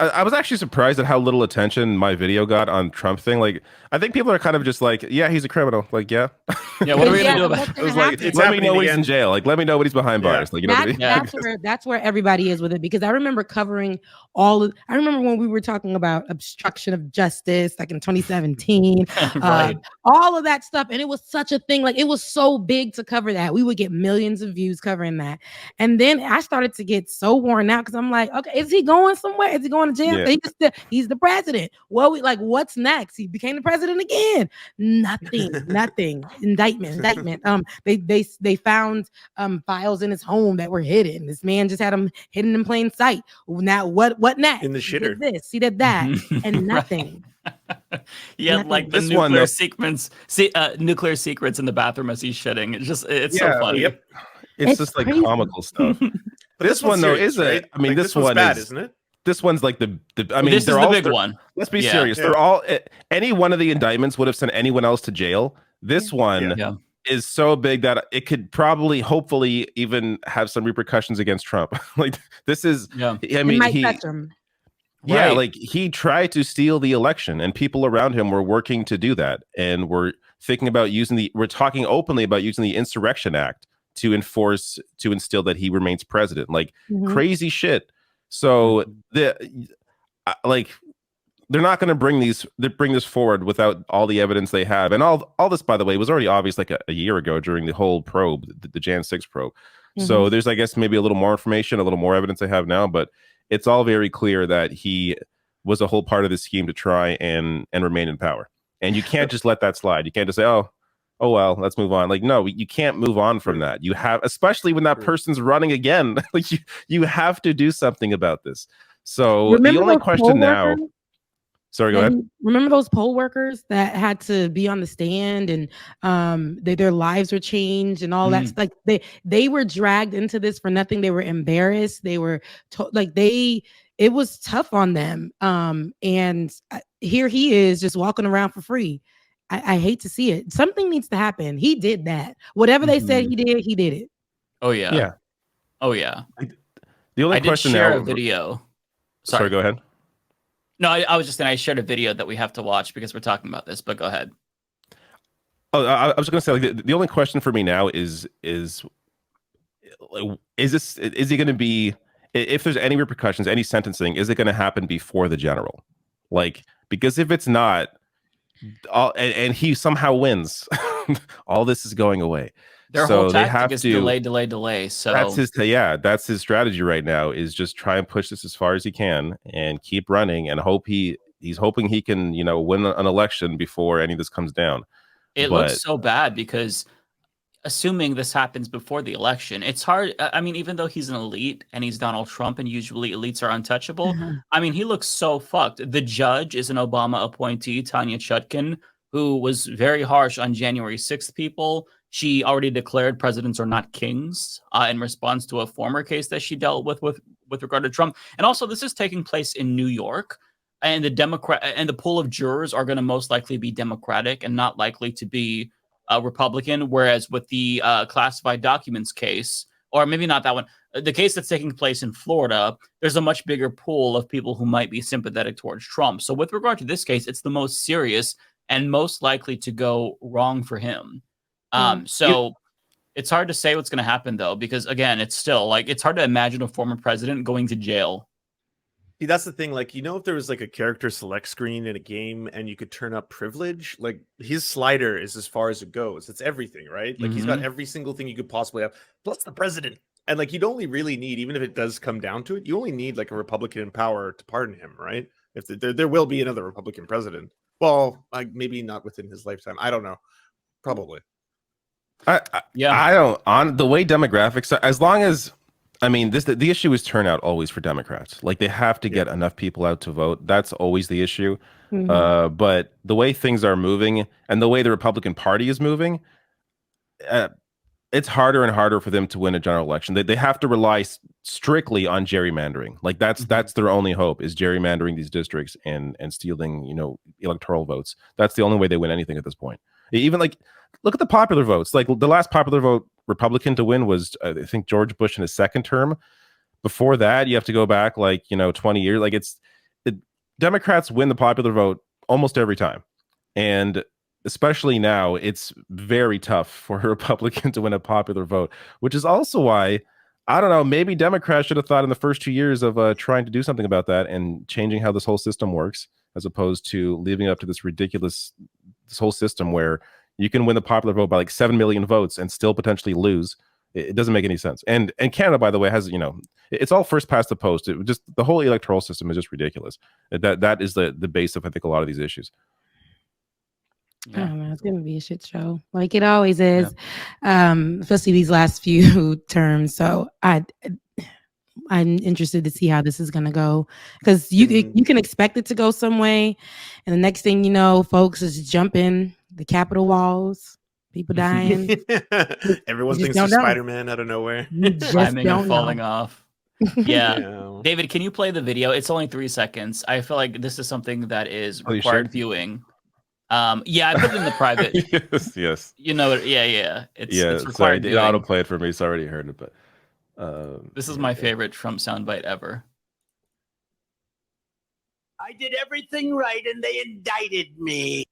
I was actually surprised at how little attention my video got on Trump thing. Like, I think people are kind of just like, yeah, he's a criminal. Like, yeah. Yeah, what are we gonna do about it? It was like, let me know when he's in jail. Like, let me know when he's behind bars. Like, you know what I mean? That's where everybody is with it, because I remember covering I remember when we were talking about obstruction of justice, like in 2017, right. All of that stuff. And it was such a thing. Like, it was so big to cover that. We would get millions of views covering that. And then I started to get so worn out because I'm like, okay, is he going somewhere? Is he going to jail? Yeah. He's the president. Well, what's next? He became the president again. Nothing. Indictment. They found files in his home that were hidden. This man just had them hidden in plain sight. Now what next? In the shitter. He did this, he did that, and nothing. Yeah, nothing. Like the nuclear secrets in the bathroom as he's shitting. It's so funny. Yep. It's just like crazy. Comical stuff. But this one though is right? I mean, this one bad, isn't it? This one's like the I mean, this is the big one. Let's be serious. Yeah. They're all any one of the indictments would have sent anyone else to jail. This one is so big that it could probably, hopefully, even have some repercussions against Trump. Like, this is, I mean, like he tried to steal the election, and people around him were working to do that, and we're thinking about we're talking openly about using the Insurrection Act to instill that he remains president. Like crazy shit. So they're not going to bring this forward without all the evidence they have. And all this, by the way, was already obvious like a year ago during the whole probe, the Jan 6 probe. So there's, I guess, maybe a little more information, a little more evidence they have now, but it's all very clear that he was a whole part of the scheme to try and remain in power. And you can't just let that slide. You can't just say, oh, well, let's move on. Like, no, you can't move on from that. You have, especially when that person's running again, like you have to do something about this. So the only question now. Sorry, go ahead. Remember those poll workers that had to be on the stand and their lives were changed and all that? Like they were dragged into this for nothing. They were embarrassed. They were it was tough on them. And here he is just walking around for free. I hate to see it. Something needs to happen. He did that. Whatever they said he did it. Oh yeah. Yeah. Oh yeah. The only question now. A video. Sorry, go ahead. No, I was just saying I shared a video that we have to watch because we're talking about this, but go ahead. Oh, I was going to say, like, the only question for me now is he going to be, if there's any repercussions, any sentencing, is it going to happen before the general? Like, because if it's not, and he somehow wins, all this is going away. Their whole tactic is delay. So that's his strategy right now, is just try and push this as far as he can and keep running and hope he's hoping he can, win an election before any of this comes down. It looks so bad because assuming this happens before the election, it's hard. I mean, even though he's an elite and he's Donald Trump and usually elites are untouchable, I mean, he looks so fucked. The judge is an Obama appointee, Tanya Chutkan, who was very harsh on January 6th people. She already declared presidents are not kings in response to a former case that she dealt with regard to Trump. And also, this is taking place in New York, and the pool of jurors are going to most likely be Democratic and not likely to be Republican. Whereas with the classified documents case, or maybe not that one, the case that's taking place in Florida, there's a much bigger pool of people who might be sympathetic towards Trump. So with regard to this case, it's the most serious and most likely to go wrong for him. So it's hard to say what's going to happen, though, because, again, it's still it's hard to imagine a former president going to jail. See, that's the thing. Like, if there was like a character select screen in a game and you could turn up privilege, like his slider is as far as it goes. It's everything, right? Like he's got every single thing you could possibly have, plus the president. And like, you'd only really need, even if it does come down to it, you only need like a Republican in power to pardon him, right? If there will be another Republican president. Well, like maybe not within his lifetime. I don't know. Probably. I don't, on the way demographics, as long as, I mean, the issue is turnout always for Democrats. Like, they have to get enough people out to vote. That's always the issue. But the way things are moving and the way the Republican Party is moving, it's harder and harder for them to win a general election. They have to rely strictly on gerrymandering. Like, that's their only hope, is gerrymandering these districts and stealing, electoral votes. That's the only way they win anything at this point. Even like, look at the popular votes. Like, the last popular vote Republican to win was, I think, George Bush in his second term. before that, you have to go back like 20 years. Like Democrats win the popular vote almost every time, and especially now, it's very tough for a Republican to win a popular vote, which is also why, I don't know, maybe Democrats should have thought in the first 2 years of trying to do something about that and changing how this whole system works, as opposed to leaving it up to this whole system where you can win the popular vote by like 7 million votes and still potentially lose. It doesn't make any sense. And Canada, by the way, has, it's all first past the post. It just, the whole electoral system is just ridiculous. That is the base of, I think, a lot of these issues. I don't know. It's gonna be a shit show, like it always is, especially these last few terms. So I'm interested to see how this is gonna go, because you can expect it to go some way, and the next thing you know, folks is jumping the Capitol walls, people dying. Everyone thinks it's Spider-Man out of nowhere, climbing and falling off. Yeah. David, can you play the video? It's only 3 seconds. I feel like this is something that is required viewing. I put it in the private. yes. It's required. It autoplayed for me, so I already heard it. But this is my favorite Trump soundbite ever. I did everything right, and they indicted me.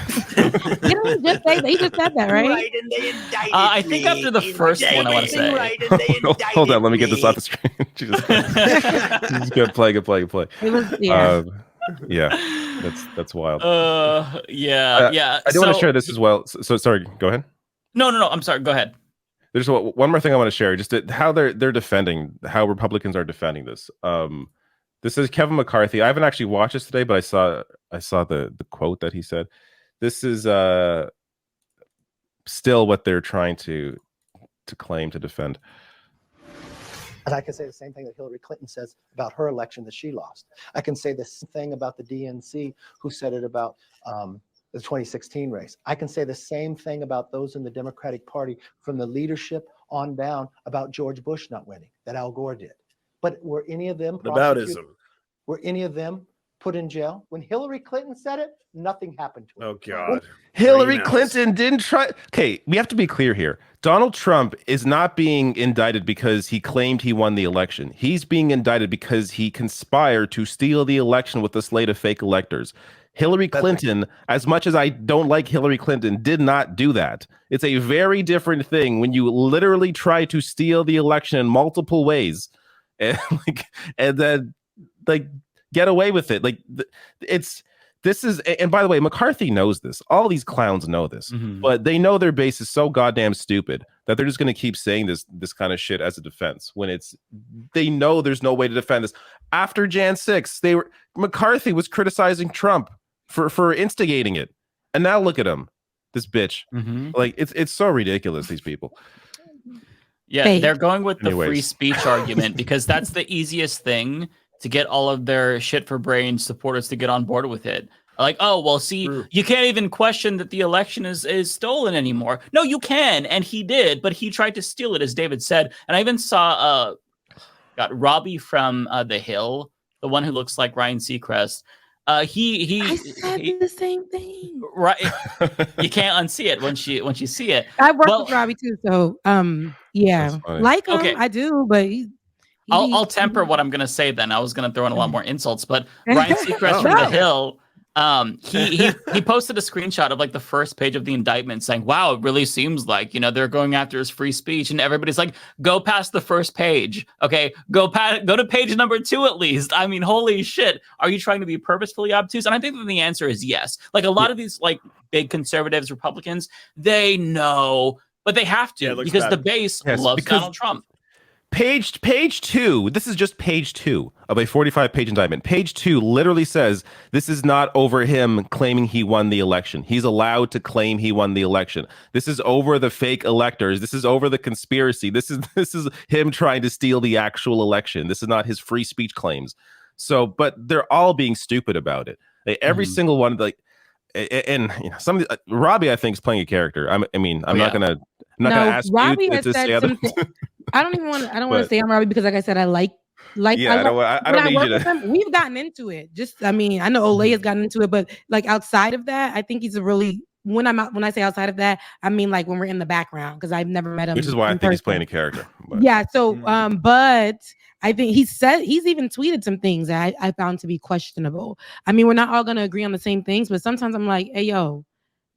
He just said that, right? Right, and they indicted I think after the first one, I want to say. Right, and they hold on, let me get this off the screen. Just good play. It was, that's wild. I do want to share this as well. So sorry, go ahead. No, I'm sorry. Go ahead. There's one more thing I want to share, just how they're defending, how Republicans are defending this. This is Kevin McCarthy. I haven't actually watched this today, but I saw the quote that he said. This is still what they're trying to claim to defend. And I can say the same thing that Hillary Clinton says about her election that she lost. I can say the same thing about the DNC who said it about the 2016 race. I can say the same thing about those in the Democratic Party from the leadership on down about George Bush not winning, that Al Gore did. But were any of them Aboutism. Were any of them put in jail? When Hillary Clinton said it, nothing happened to her. Oh, God. Hillary Clinton didn't try. Okay, we have to be clear here. Donald Trump is not being indicted because he claimed he won the election. He's being indicted because he conspired to steal the election with a slate of fake electors. Hillary Clinton, as much as I don't like Hillary Clinton, did not do that. It's a very different thing when you literally try to steal the election in multiple ways and then get away with it. And by the way, McCarthy knows this. All these clowns know this, but they know their base is so goddamn stupid that they're just going to keep saying this kind of shit as a defense when they know there's no way to defend this. After Jan 6, McCarthy was criticizing Trump for instigating it, and now look at him, this bitch. It's so ridiculous, these people. Yeah, they're going with the free speech argument because that's the easiest thing to get all of their shit for brain supporters to get on board with it. Like, oh, well, see, you can't even question that the election is stolen anymore. No, you can, and he did, but he tried to steal it, as David said. And I even saw Robbie from The Hill, the one who looks like Ryan Seacrest. I said the same thing. Right, you can't unsee it once you see it. I worked with Robbie too, so like him, okay. I do, but. I'll temper what I'm going to say then. I was going to throw in a lot more insults, but Ryan Seacrest from The Hill, he posted a screenshot of like the first page of the indictment saying, wow, it really seems like, they're going after his free speech. And everybody's like, go past the first page. Okay, go to page number 2 at least. I mean, holy shit. Are you trying to be purposefully obtuse? And I think that the answer is yes. Like a lot of these like big conservatives, Republicans, they know, but they have to because the base loves Donald Trump. Page 2, this is just page 2 of a 45-page indictment. Page 2 literally says this is not over him claiming he won the election. He's allowed to claim he won the election. This is over the fake electors. This is over the conspiracy. This is him trying to steal the actual election. This is not his free speech claims. So, but they're all being stupid about it. Every single one, some Robbie, I think, is playing a character. I'm not gonna ask Robbie you to say other. I don't want to say I'm Robbie because, like I said, I like. Yeah, I don't need you to. We've gotten into it. I know Olay has gotten into it, but like outside of that, I think he's a really. When I say outside of that, I mean like when we're in the background because I've never met him. Which is why I think he's playing a character. But. Yeah. So, but I think he's even tweeted some things that I found to be questionable. I mean, we're not all going to agree on the same things, but sometimes I'm like, hey, yo,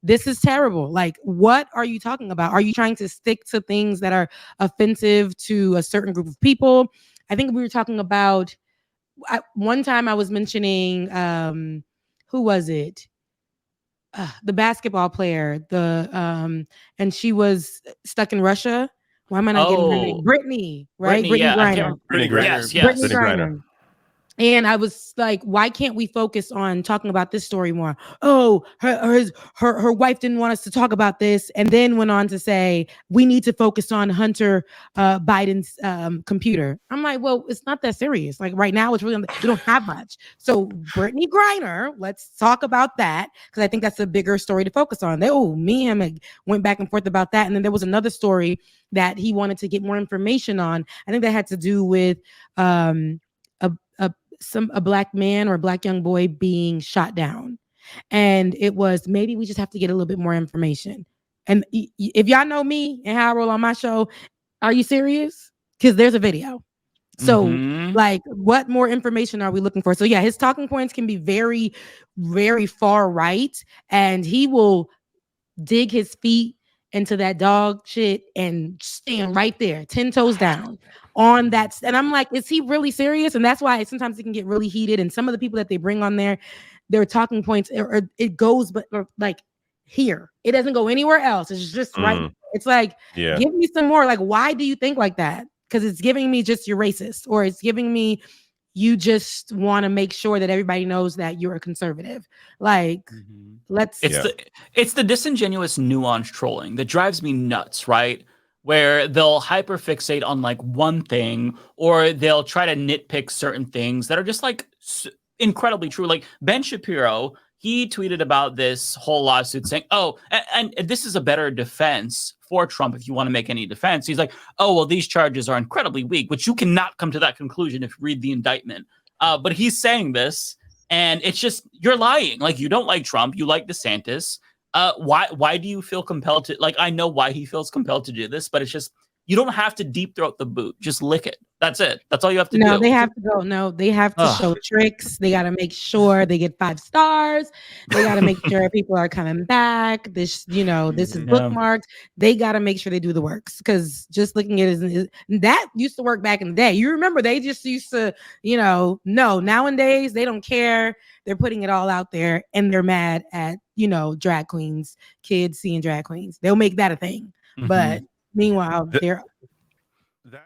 this is terrible. Like, what are you talking about? Are you trying to stick to things that are offensive to a certain group of people? I think we were talking about one time I was mentioning, who was it? The basketball player, and she was stuck in Russia. Why am I not getting her name? Brittany, right? Brittany, yeah, Griner. Brittany Griner. Yes, Brittany Brittany Griner. Griner. And I was like, why can't we focus on talking about this story more? Oh, her wife didn't want us to talk about this, and then went on to say we need to focus on Hunter Biden's computer. I'm like, well, it's not that serious. Like right now, it's really we don't have much. So Brittany Griner, let's talk about that because I think that's a bigger story to focus on. Me and him went back and forth about that, and then there was another story that he wanted to get more information on. I think that had to do with a black man or a black young boy being shot down, and it was maybe we just have to get a little bit more information. And if y'all know me and how I roll on my show, are you serious? Because there's a video. So like, what more information are we looking for? So yeah, his talking points can be very, very far right, and he will dig his feet into that dog shit and stand right there, 10 toes down on that. And I'm like, is he really serious? And that's why sometimes it can get really heated. And some of the people that they bring on there, their talking points, or it goes, but like here, it doesn't go anywhere else. It's just right. It's like, give me some more. Like, why do you think like that? Because it's giving me just you're racist, or it's giving me you just want to make sure that everybody knows that you're a conservative. Like, it's the disingenuous nuance trolling that drives me nuts, right? Where they'll hyperfixate on like one thing, or they'll try to nitpick certain things that are just like incredibly true. Like Ben Shapiro, he tweeted about this whole lawsuit saying, oh, and this is a better defense for Trump if you want to make any defense. He's like, oh, well, these charges are incredibly weak, which you cannot come to that conclusion if you read the indictment. But he's saying this, and it's just, you're lying. Like, you don't like Trump, you like DeSantis. Why do you feel compelled to, like, I know why he feels compelled to do this, but it's just, you don't have to deep throat the boot. Just lick it. That's it. That's all you have to do. No, they have to go. No, they have to show tricks. They got to make sure they get 5 stars. They got to make sure people are coming back. This, this is bookmarked. They got to make sure they do the works, because just looking at it that used to work back in the day. You remember they just used to, no, nowadays they don't care. They're putting it all out there, and they're mad at, drag queens, kids seeing drag queens. They'll make that a thing. But meanwhile, they're